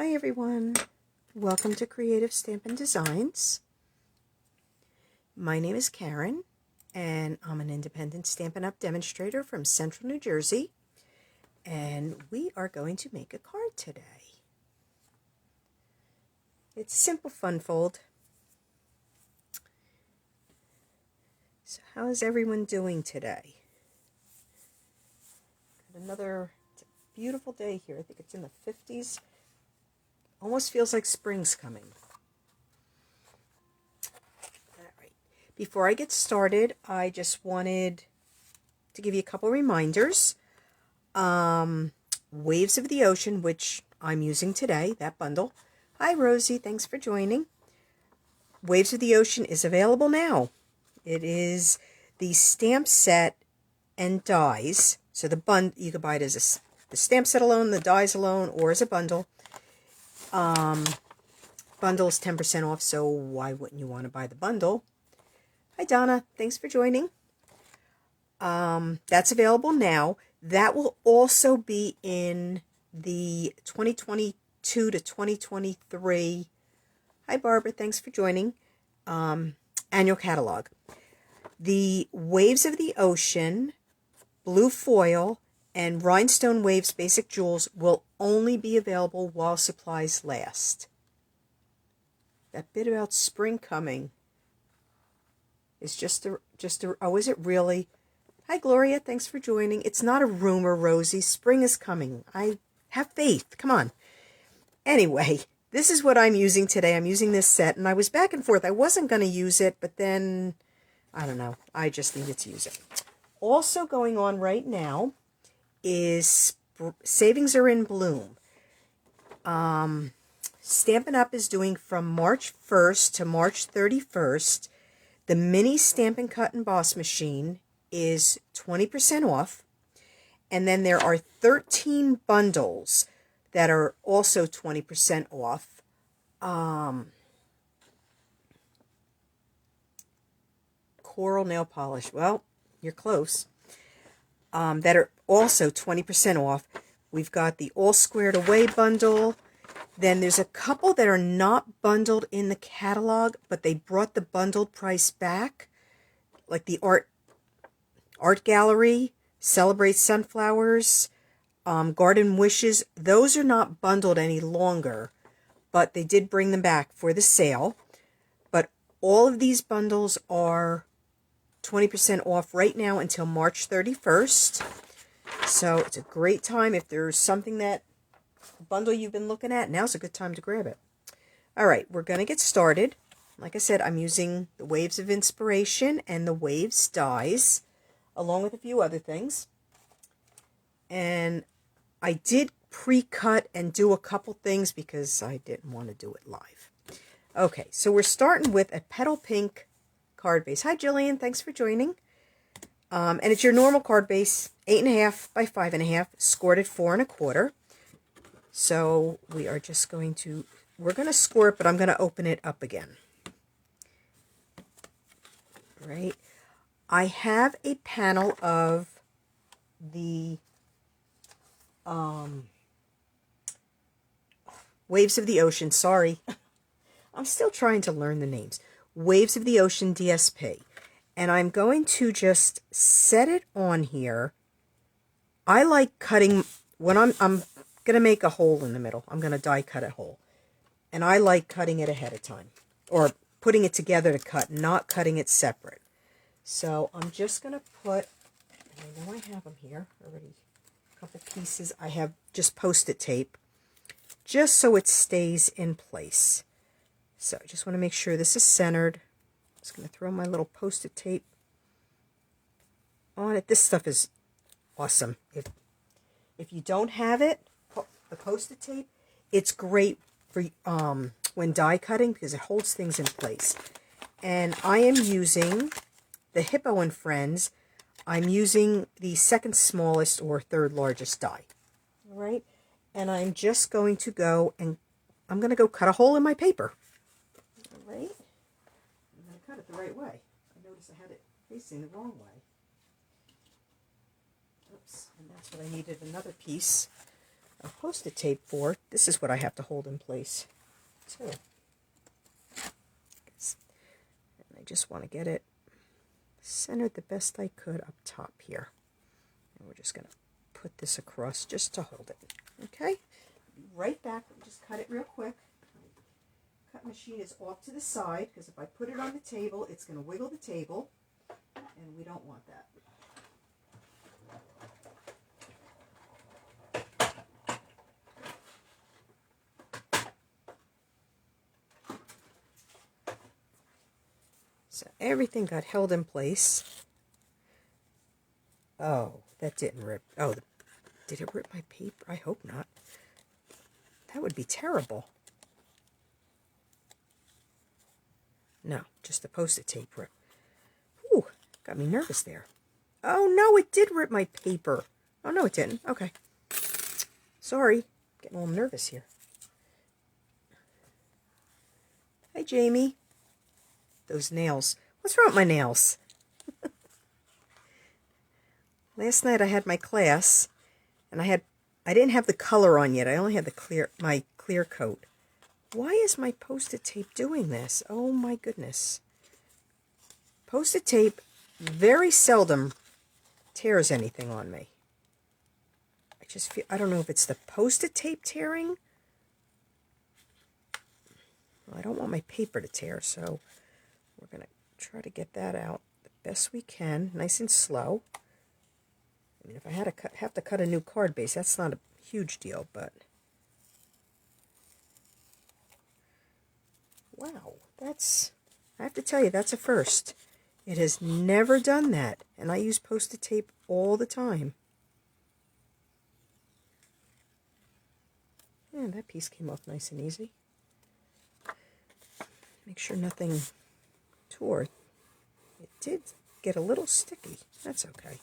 Hi everyone, welcome to Creative Stampin' Designs. My name is Karen and I'm an independent Stampin' Up! Demonstrator from Central New Jersey, and we are going to make a card today. It's a simple fun fold. So how is everyone doing today? It's a beautiful day here. I think it's in the 50s. Almost feels like spring's coming. All right. Before I get started, I just wanted to give you a couple reminders. Waves of the Ocean, which I'm using today, that bundle. Hi, Rosie. Thanks for joining. Waves of the Ocean is available now. It is the stamp set and dies. So you could buy it as the stamp set alone, the dies alone, or as a bundle. Bundle is 10% off, so why wouldn't you want to buy the bundle? Hi, Donna. Thanks for joining. That's available now. That will also be in the 2022 to 2023. Hi, Barbara. Thanks for joining. Annual catalog. The Waves of the Ocean, blue foil, and Rhinestone Waves Basic Jewels will only be available while supplies last. That bit about spring coming is just a, oh, is it really? Hi, Gloria. Thanks for joining. It's not a rumor, Rosie. Spring is coming. I have faith. Come on. Anyway, this is what I'm using today. I'm using this set, and I was back and forth. I wasn't going to use it, but then, I don't know. I just needed to use it. Also going on right now is Savings Are in Bloom. Stampin' Up! Is doing from March 1st to March 31st. The mini Stampin' Cut and Boss machine is 20% off. And then there are 13 bundles that are also 20% off. Coral nail polish. Well, you're close. That are also 20% off. We've got the All Squared Away bundle. Then there's a couple that are not bundled in the catalog, but they brought the bundled price back. Like the Art Gallery, Celebrate Sunflowers, Garden Wishes. Those are not bundled any longer, but they did bring them back for the sale. But all of these bundles are 20% off right now until March 31st. So it's a great time. If there's something that bundle you've been looking at, now's a good time to grab it. All right, we're going to get started. Like I said, I'm using the Waves of Inspiration and the Waves dies, along with a few other things. And I did pre-cut and do a couple things because I didn't want to do it live. Okay, so we're starting with a Petal Pink card base. Hi, Jillian. Thanks for joining. And it's your normal card base, 8.5 by 5.5, scored at 4 1/4. So we are just going to, we're going to score it, but I'm going to open it up again. Right. I have a panel of the Waves of the Ocean. Sorry. I'm still trying to learn the names. Waves of the Ocean DSP. And I'm going to just set it on here. I like cutting, when I'm going to make a hole in the middle. I'm going to die cut a hole. And I like cutting it ahead of time. Or putting it together to cut, not cutting it separate. So I'm just going to put, I know I have them here already, a couple pieces. I have just Post-it tape, just so it stays in place. So I just want to make sure this is centered. I'm just going to throw my little Post-it tape on it. This stuff is awesome. If you don't have it, the Post-it tape, it's great for when die cutting because it holds things in place. And I am using the Hippo and Friends. I'm using the second smallest or third largest die. All right, and I'm just going to go and I'm going to go cut a hole in my paper. All right, I'm going to cut it the right way. I noticed I had it facing the wrong way. Oops, and that's what I needed, another piece. Post-it tape for, this is what I have to hold in place too. And I just want to get it centered the best I could up top here. And we're just going to put this across just to hold it. Okay? Be right back. Let me just cut it real quick. Cut machine is off to the side because if I put it on the table, it's going to wiggle the table, and we don't want that. So everything got held in place. Oh, that didn't rip. Oh, did it rip my paper? I hope not. That would be terrible. No, just the Post-it tape rip. Ooh, got me nervous there. Oh, no, it did rip my paper. Oh, no, it didn't. Okay. Sorry. Getting a little nervous here. Hi, Jamie. Those nails. What's wrong with my nails? Last night I had my class, and I didn't have the color on yet. I only had my clear coat. Why is my Post-it tape doing this? Oh my goodness. Post-it tape very seldom tears anything on me. I just feel, I don't know if it's the Post-it tape tearing. Well, I don't want my paper to tear, so we're going to try to get that out the best we can, nice and slow. I mean, if I had to have to cut a new card base, that's not a huge deal, but wow, I have to tell you, that's a first. It has never done that, and I use Post-it tape all the time. And that piece came off nice and easy. Make sure nothing tore. It did get a little sticky. That's okay.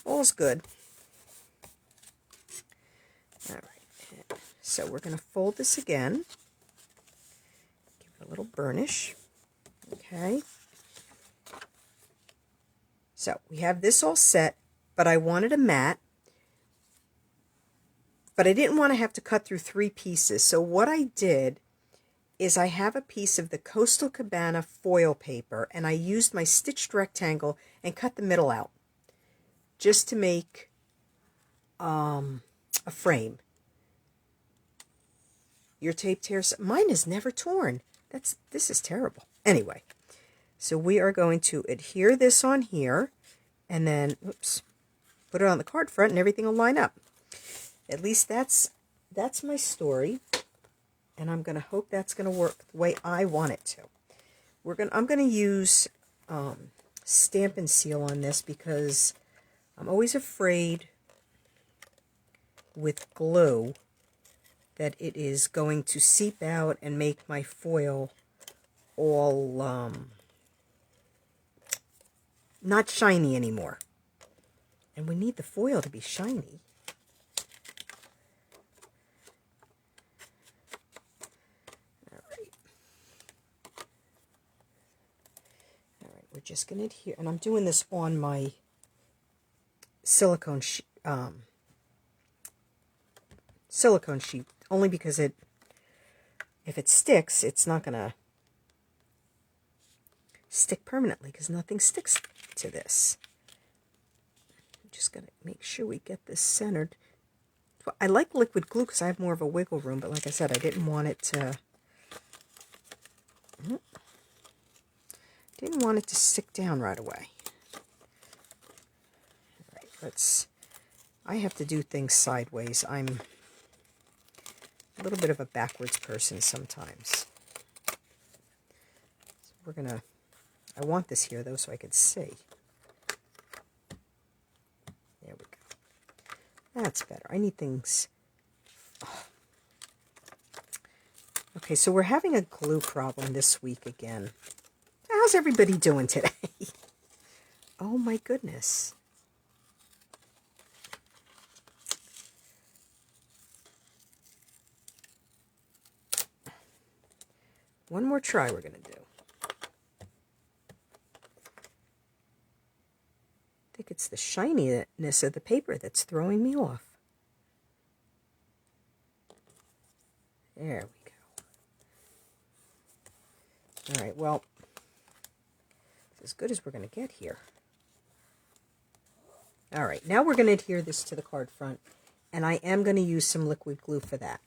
All's good. All right. So we're going to fold this again. Give it a little burnish. Okay. So we have this all set, but I wanted a mat. But I didn't want to have to cut through 3 pieces. So what I did is I have a piece of the Coastal Cabana foil paper, and I used my stitched rectangle and cut the middle out just to make a frame. Your tape tears. Mine is never torn. This is terrible. Anyway, so we are going to adhere this on here, and then, oops, put it on the card front, and everything will line up. At least that's my story, and I'm going to hope that's going to work the way I want it to. I'm going to use Stampin' Seal on this because I'm always afraid with glue that it is going to seep out and make my foil all not shiny anymore. And we need the foil to be shiny. We're just going to adhere, and I'm doing this on my silicone sheet only because if it sticks, it's not going to stick permanently because nothing sticks to this. I'm just going to make sure we get this centered. I like liquid glue because I have more of a wiggle room, but like I said, I didn't want it to stick down right away. All right, I have to do things sideways. I'm a little bit of a backwards person sometimes. So I want this here though so I can see. There we go. That's better. I need things. Oh. Okay, so we're having a glue problem this week again. How's everybody doing today? Oh my goodness. One more try we're going to do. I think it's the shininess of the paper that's throwing me off. There we go. All right, well, it's as good as we're going to get here. All right, now we're going to adhere this to the card front, and I am going to use some liquid glue for that.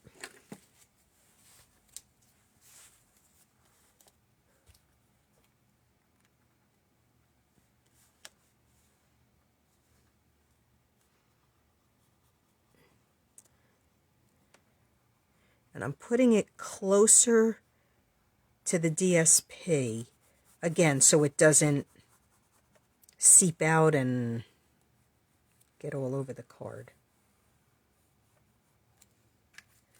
And I'm putting it closer to the DSP, again, so it doesn't seep out and get all over the card.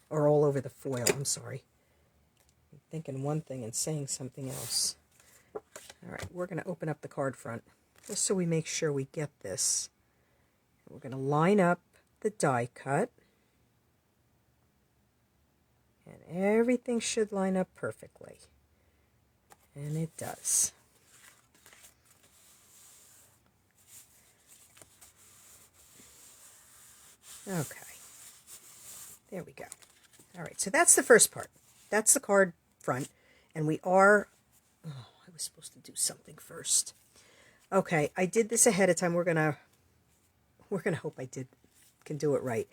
Or all over the foil, I'm sorry. I'm thinking one thing and saying something else. All right, we're going to open up the card front, just so we make sure we get this. We're going to line up the die cut. And everything should line up perfectly. And it does. Okay. There we go. All right, so that's the first part. That's the card front. And we are... Oh, I was supposed to do something first. Okay, I did this ahead of time. We're gonna hope can do it right.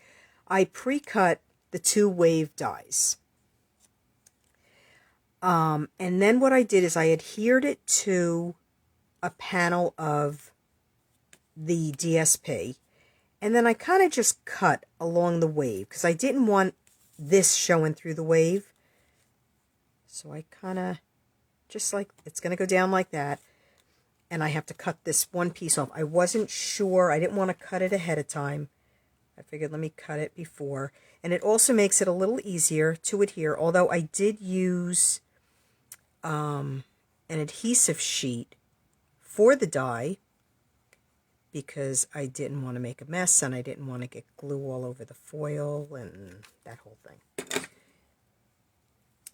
I pre-cut the 2 wave dies. And then what I did is I adhered it to a panel of the DSP, and then I kind of just cut along the wave because I didn't want this showing through the wave. So I kind of, just like, it's going to go down like that, and I have to cut this one piece off. I wasn't sure, I didn't want to cut it ahead of time. I figured let me cut it before. And it also makes it a little easier to adhere, although I did use an adhesive sheet for the die because I didn't want to make a mess and I didn't want to get glue all over the foil and that whole thing.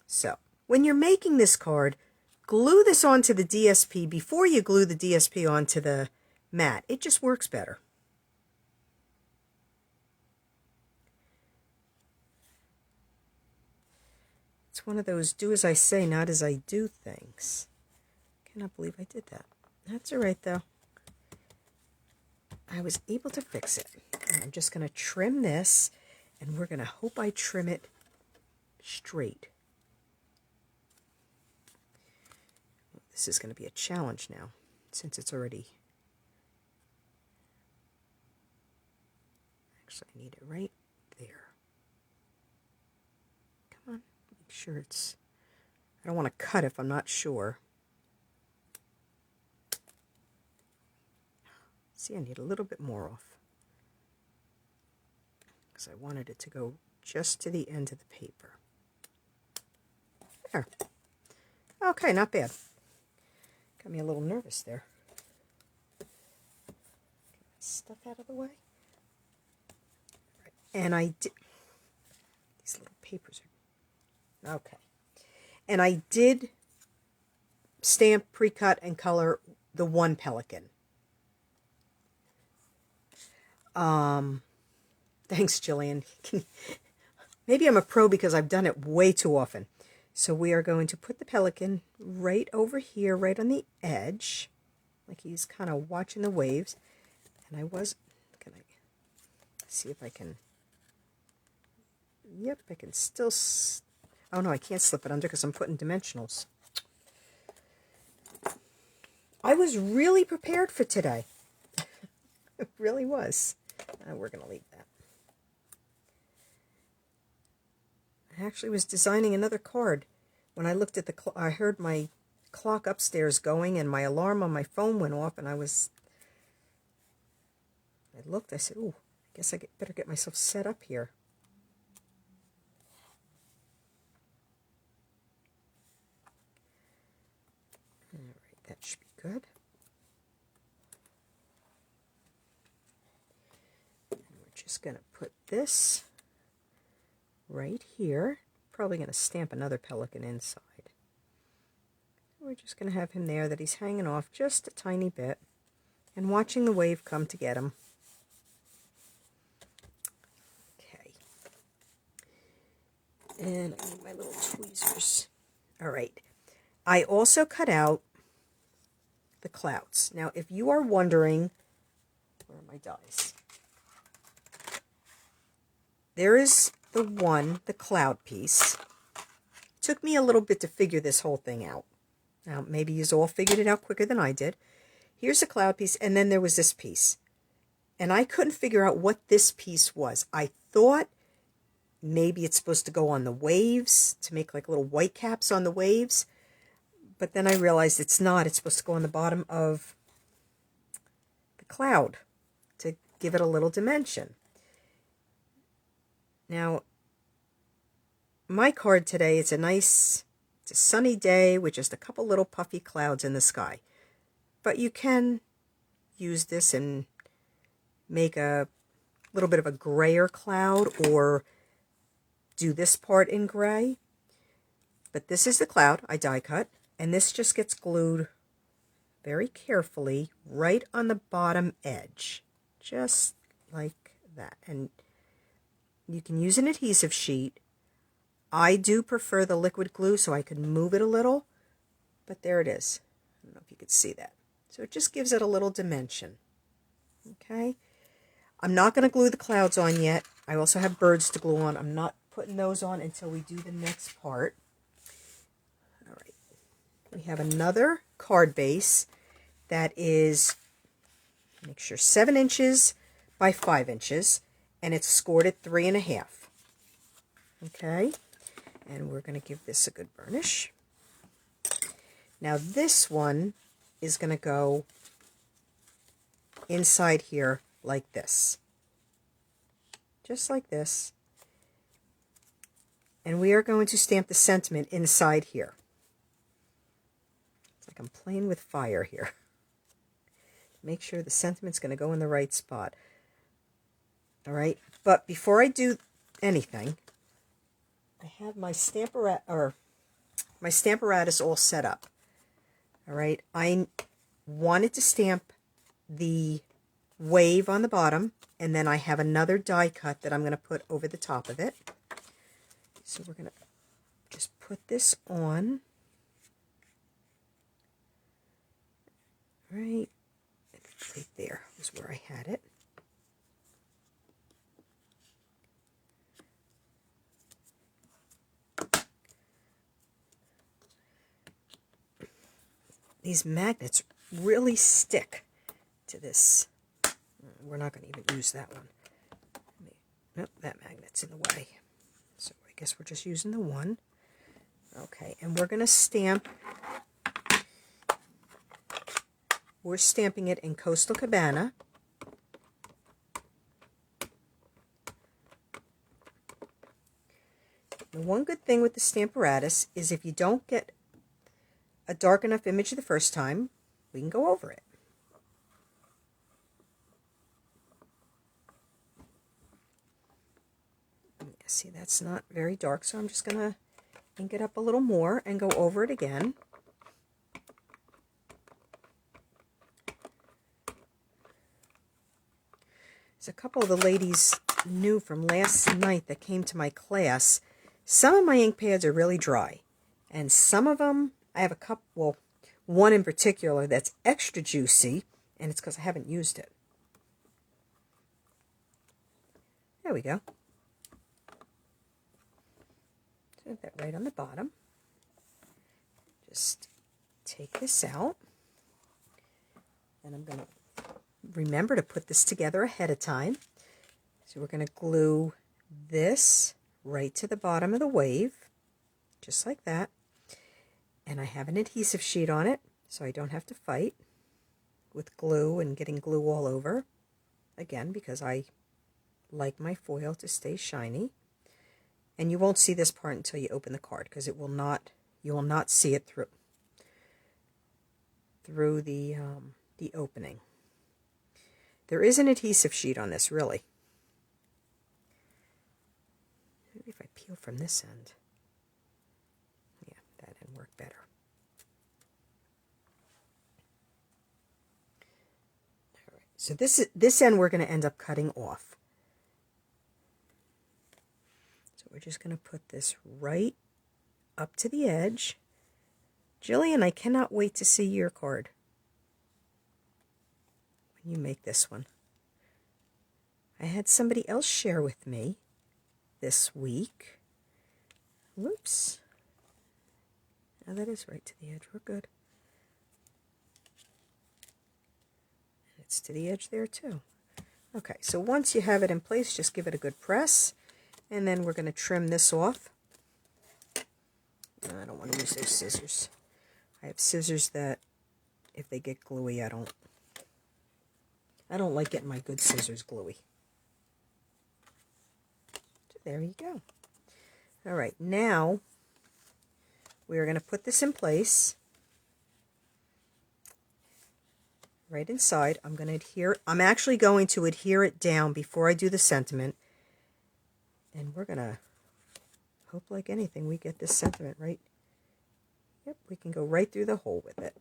So, when you're making this card, glue this onto the DSP before you glue the DSP onto the mat. It just works better. It's one of those do as I say, not as I do things. Cannot believe I did that. That's all right, though. I was able to fix it. And I'm just going to trim this, and we're going to hope I trim it straight. This is going to be a challenge now, since it's already... Actually, I need it right there. Come on, make sure it's... I don't want to cut if I'm not sure. See, I need a little bit more off. Because I wanted it to go just to the end of the paper. There. Okay, not bad. Got me a little nervous there. Get that stuff out of the way. Right. And I did... These little papers are... Okay. And I did stamp, pre-cut, and color the one pelican. Thanks, Jillian. Maybe I'm a pro because I've done it way too often. So we are going to put the pelican right over here, right on the edge, like he's kind of watching the waves. And I was, can I see if I can, yep, I can still, oh no, I can't slip it under because I'm putting dimensionals. I was really prepared for today. It really was. We're going to leave that. I actually was designing another card when I looked at the I heard my clock upstairs going and my alarm on my phone went off and I looked, I said, ooh, I guess I better get myself set up here. All right, that should be good. Just going to put this right here. Probably going to stamp another pelican inside. We're just going to have him there that he's hanging off just a tiny bit and watching the wave come to get him. Okay. And I need my little tweezers. All right. I also cut out the clouds. Now, if you are wondering, where are my dies? There is the cloud piece. It took me a little bit to figure this whole thing out. Now, maybe you've all figured it out quicker than I did. Here's the cloud piece, and then there was this piece. And I couldn't figure out what this piece was. I thought maybe it's supposed to go on the waves, to make like little white caps on the waves. But then I realized it's not. It's supposed to go on the bottom of the cloud to give it a little dimension. Now, my card today, it's a sunny day with just a couple little puffy clouds in the sky. But you can use this and make a little bit of a grayer cloud, or do this part in gray. But this is the cloud I die cut, and this just gets glued very carefully right on the bottom edge, just like that. And you can use an adhesive sheet. I do prefer the liquid glue so I can move it a little, but there it is. I don't know if you could see that. So it just gives it a little dimension. Okay. I'm not going to glue the clouds on yet. I also have birds to glue on. I'm not putting those on until we do the next part. All right. We have another card base that is, make sure, 7 inches by 5 inches, and it's scored at 3.5. Okay. And we're going to give this a good burnish. Now this one is going to go inside here like this. Just like this. And we are going to stamp the sentiment inside here. It's like I'm playing with fire here. Make sure the sentiment's going to go in the right spot. All right. But before I do anything, I have my Stamparatus all set up. All right. I wanted to stamp the wave on the bottom, and then I have another die cut that I'm going to put over the top of it. So we're going to just put this on. Right there was where I had it. These magnets really stick to this. We're not going to even use that one. Nope, that magnet's in the way. So I guess we're just using the one. Okay, and we're going to stamp. We're stamping it in Coastal Cabana. The one good thing with the Stamparatus is if you don't get a dark enough image the first time, we can go over it. See, that's not very dark, so I'm just going to ink it up a little more and go over it again. There's a couple of the ladies new from last night that came to my class. Some of my ink pads are really dry, and some of them, I have a couple, well, one in particular that's extra juicy, and it's because I haven't used it. There we go. Put that right on the bottom. Just take this out, and I'm going to remember to put this together ahead of time. So we're going to glue this right to the bottom of the wave, just like that. And I have an adhesive sheet on it, so I don't have to fight with glue and getting glue all over. Again, because I like my foil to stay shiny. And you won't see this part until you open the card, because it will not, you will not see it through the opening. There is an adhesive sheet on this, really. Maybe if I peel from this end. Yeah, that end worked better. All right, so this end we're going to end up cutting off. So So we're just going to put this right up to the edge. Jillian, I cannot wait to see your card when you make this one. I had somebody else share with me this week. Whoops. Now that is right to the edge. We're good. And it's to the edge there too. Okay, so once you have it in place, just give it a good press. And then we're going to trim this off. I don't want to use those scissors. I have scissors that, if they get gluey, I don't like getting my good scissors gluey. So there you go. All right, now we are going to put this in place. Right inside, I'm actually going to adhere it down before I do the sentiment. And we're going to hope like anything we get this sentiment right. Yep, we can go right through the hole with it.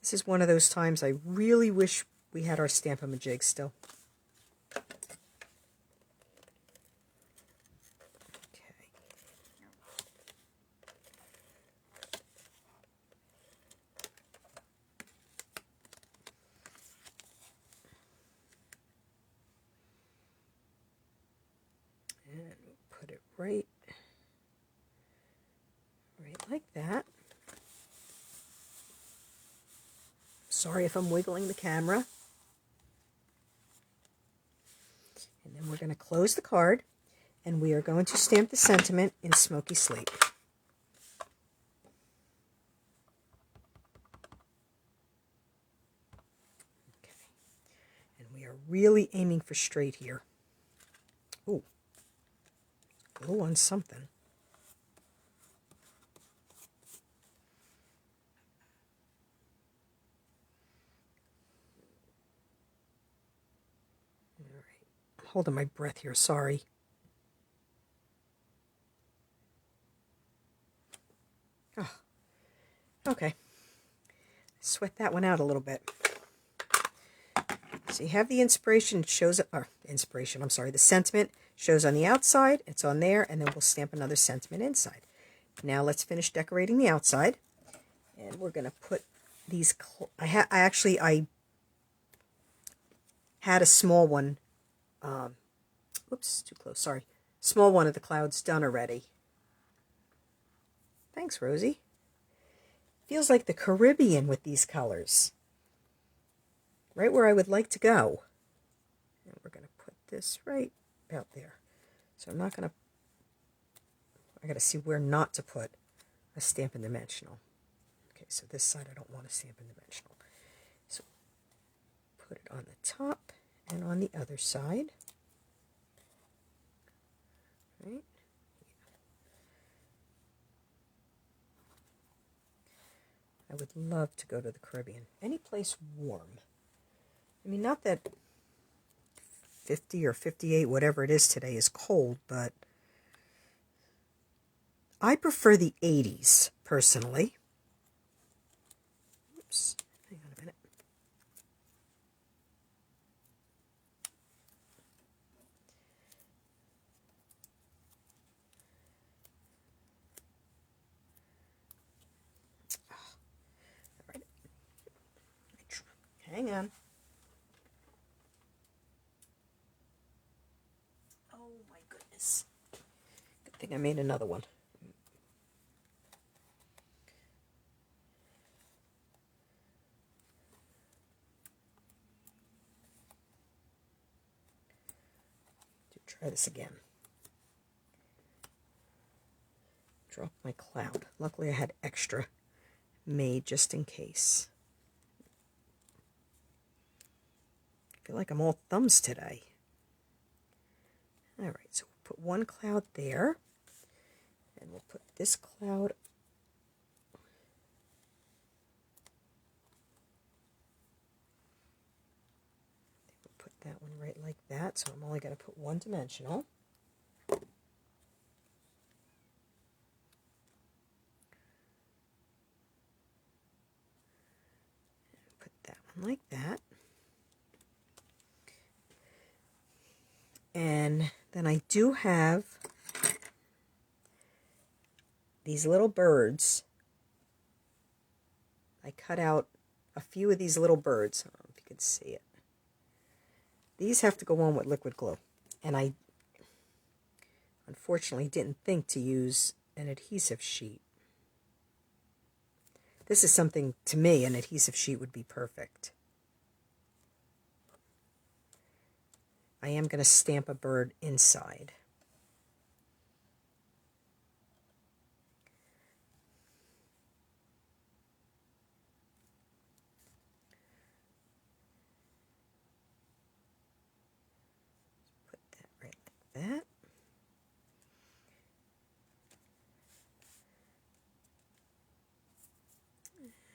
This is one of those times I really wish we had our Stampin' Majig still. And put it right like that. Sorry if I'm wiggling the camera. And then we're going to close the card, and we are going to stamp the sentiment in Smoky Slate. Okay. And we are really aiming for straight here. Ooh. Glue on something. Holding my breath here, sorry. Oh, okay. Sweat that one out a little bit. So you have the inspiration, the sentiment shows on the outside, it's on there, and then we'll stamp another sentiment inside. Now let's finish decorating the outside. And we're going to put these, I had a small one. Oops, too close, sorry. Small one of the clouds done already. Thanks, Rosie. Feels like the Caribbean with these colors. Right where I would like to go. And we're going to put this right out there. So I'm not going to, I got to see where not to put a Stampin' Dimensional. Okay, so this side I don't want a Stampin' Dimensional. So put it on the top and on the other side. Right. I would love to go to the Caribbean. Any place warm. I mean, not that 50 or 58, whatever it is today, is cold, but I prefer the 80s, personally. Oops, hang on a minute. Hang on. Oh my goodness. Good thing I made another one. Try this again. Drop my cloud. Luckily I had extra made just in case. I feel like I'm all thumbs today. Alright, so we'll put one cloud there. And we'll put this cloud put that one right like that, so I'm only going to put one dimensional. Put that one like that. And Then I do have these little birds. I cut out a few of these little birds. I don't know if you can see it. These have to go on with liquid glue. And I unfortunately didn't think to use an adhesive sheet. This is something, to me, an adhesive sheet would be perfect. I am going to stamp a bird inside. Put that right like that.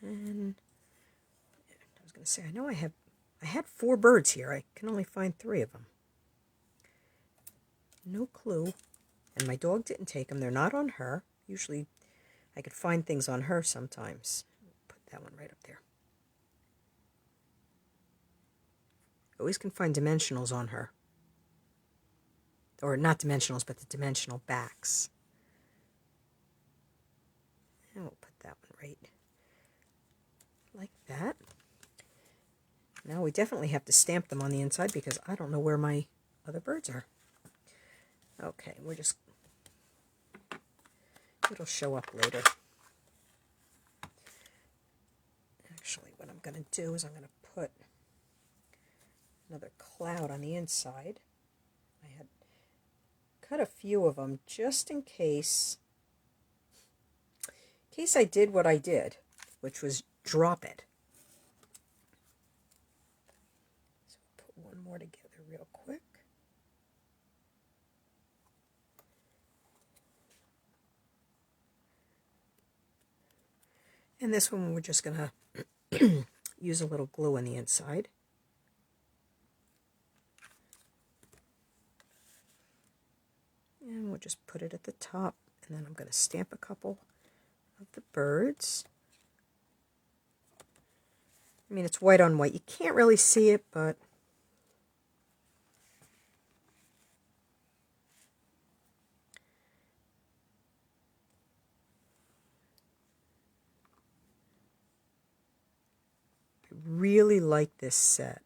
And I was going to say, I know I had 4 birds here. I can only find 3 of them. No clue. And my dog didn't take them. They're not on her. Usually I could find things on her sometimes. Put that one right up there. Always can find dimensionals on her. Or not dimensionals, but the dimensional backs. And we'll put that one right like that. Now we definitely have to stamp them on the inside because I don't know where my other birds are. Okay, it'll show up later. Actually, what I'm going to do is I'm going to put another cloud on the inside. I had cut a few of them just in case I did what I did, which was drop it. So put one more together real quick. And this one we're just going to use a little glue on the inside. And we'll just put it at the top. And then I'm going to stamp a couple of the birds. I mean, it's white on white. You can't really see it, but I really like this set.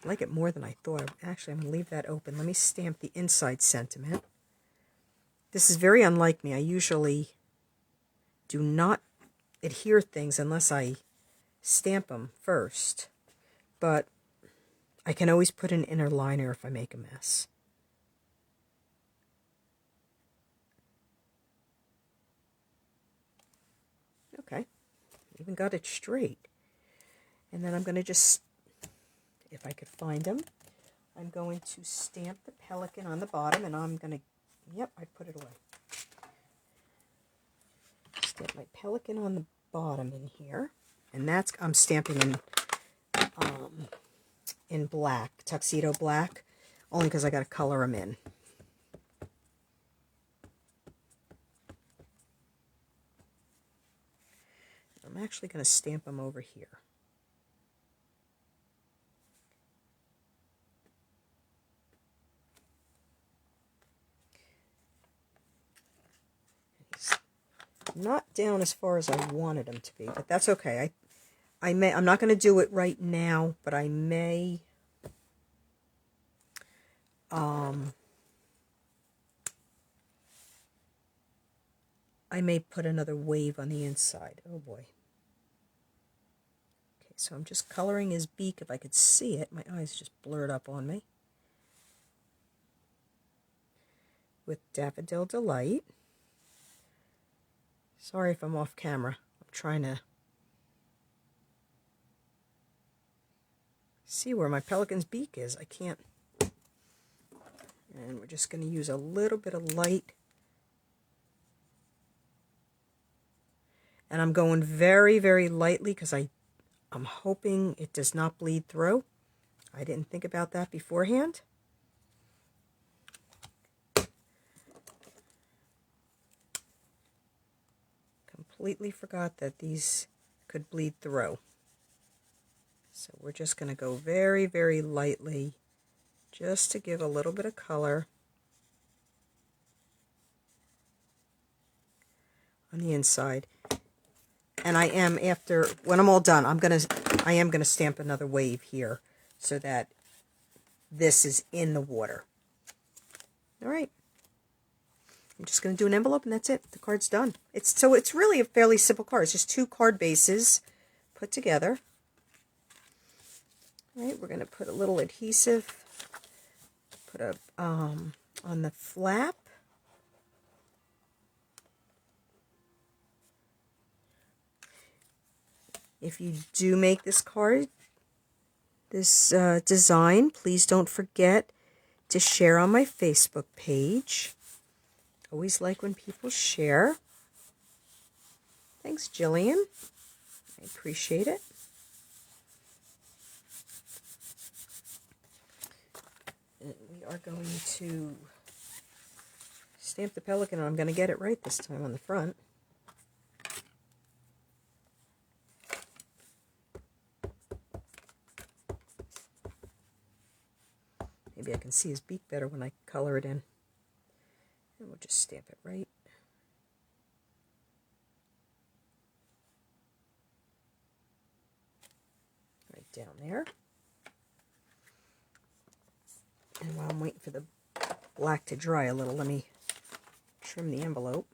I like it more than I thought. Actually, I'm going to leave that open. Let me stamp the inside sentiment. This is very unlike me. I usually do not adhere things unless I stamp them first. But I can always put an inner liner if I make a mess. Okay, even got it straight. And then I'm going to just, if I could find them, I'm going to stamp the pelican on the bottom, and I'm going to, yep, I put it away. Stamp my pelican on the bottom in here, and that's, I'm stamping in black, tuxedo black, only because I got to color them in. I'm actually going to stamp them over here. Not down as far as I wanted them to be, but that's okay. I'm not going to do it right now, but I may put another wave on the inside. Oh boy. Okay, so I'm just coloring his beak. If I could see it, my eyes just blurred up on me. With Daffodil Delight. Sorry if I'm off camera. I'm trying to see where my pelican's beak is. I can't. And we're just going to use a little bit of light. And I'm going very, very lightly because I'm hoping it does not bleed through. I didn't think about that beforehand. Completely forgot that these could bleed through. So we're just going to go very, very lightly just to give a little bit of color on the inside. And I am, after, when I'm all done, I am gonna stamp another wave here so that this is in the water. All right. I'm just going to do an envelope and that's it. The card's done. It's really a fairly simple card. It's just 2 card bases put together. All right, we're going to put a little adhesive, put a on the flap. If you do make this card, this design, please don't forget to share on my Facebook page. Always like when people share. Thanks, Jillian. I appreciate it. And we are going to stamp the pelican, and I'm going to get it right this time on the front. Maybe I can see his beak better when I color it in. And we'll just stamp it right down there. And while I'm waiting for the black to dry a little, let me trim the envelope.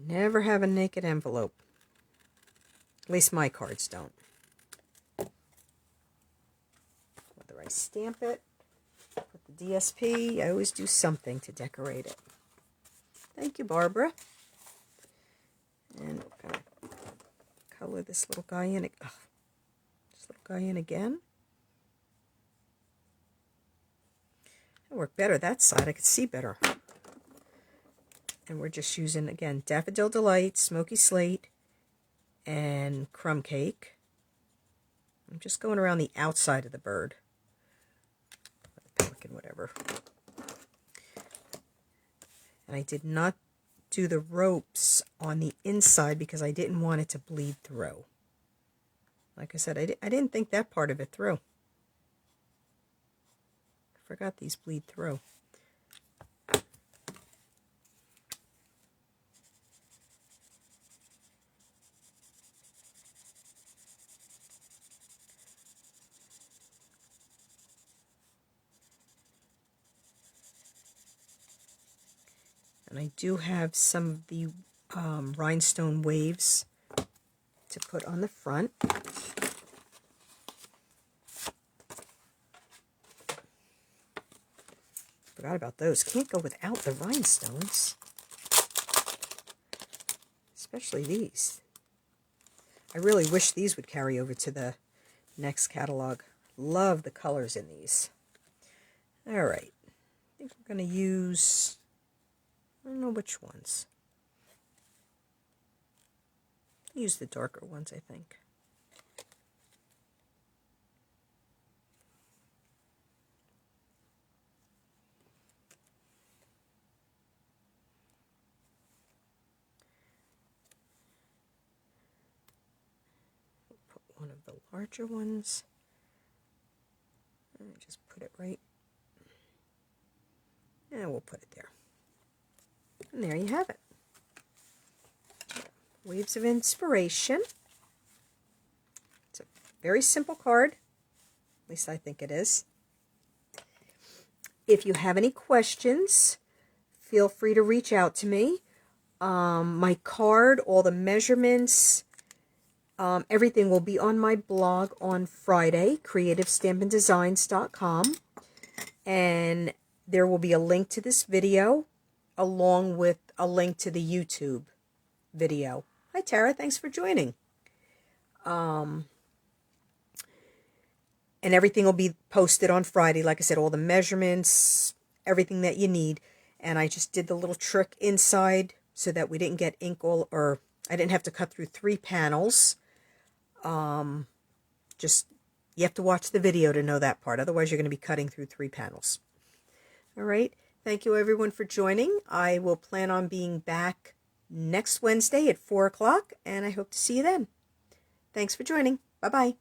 Never have a naked envelope. At least my cards don't. Whether I stamp it, put the DSP, I always do something to decorate it. Thank you, Barbara. And we're going to color this little guy in. This little guy in again. It'll work better that side. I could see better. And we're just using, again, Daffodil Delight, Smoky Slate, and Crumb Cake. I'm just going around the outside of the bird. The pelican, whatever. And I did not do the ropes on the inside because I didn't want it to bleed through. Like I said, I didn't think that part of it through. I forgot these bleed through. And I do have some of the rhinestone waves to put on the front. Forgot about those. Can't go without the rhinestones. Especially these. I really wish these would carry over to the next catalog. Love the colors in these. Alright. I think we're going to use... I don't know which ones. Use the darker ones, I think. Put one of the larger ones. And just put it right. And we'll put it there. And there you have it. Waves of Inspiration. It's a very simple card. At least I think it is. If you have any questions, feel free to reach out to me. My card, all the measurements, everything will be on my blog on Friday, creativestampindesigns.com. And there will be a link to this video, along with a link to the YouTube video. Hi, Tara. Thanks for joining. And everything will be posted on Friday. Like I said, all the measurements, everything that you need. And I just did the little trick inside so that we didn't get ink all, or I didn't have to cut through 3 panels. Just You have to watch the video to know that part. Otherwise, you're going to be cutting through 3 panels. All right. Thank you, everyone, for joining. I will plan on being back next Wednesday at 4 o'clock, and I hope to see you then. Thanks for joining. Bye-bye.